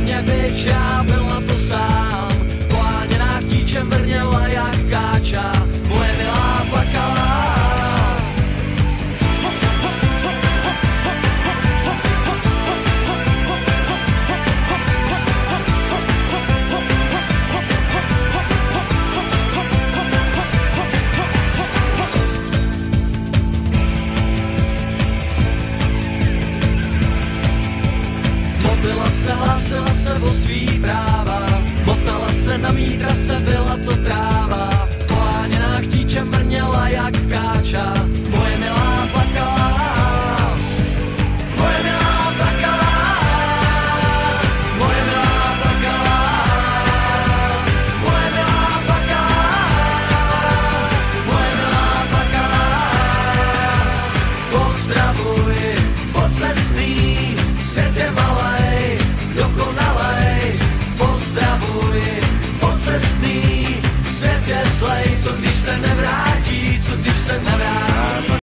mě byč, já byl na to sám. Poháněná chtíčem vrněla jak káča, moje milá plakala. Hlásila se o svý práva, motala se na mý trase, byla to tráva. Poháněná chtíčem vrněla jak káča, moje milá plakala. Moje milá plakala. Moje milá plakala. Moje milá plakala. Moje milá plakala. Pozdravuj, pocestný, svět je malej, dokonalej, pozdravuj, pocestný, svět je zlej, co když se nevrátí, co když se nevrátí.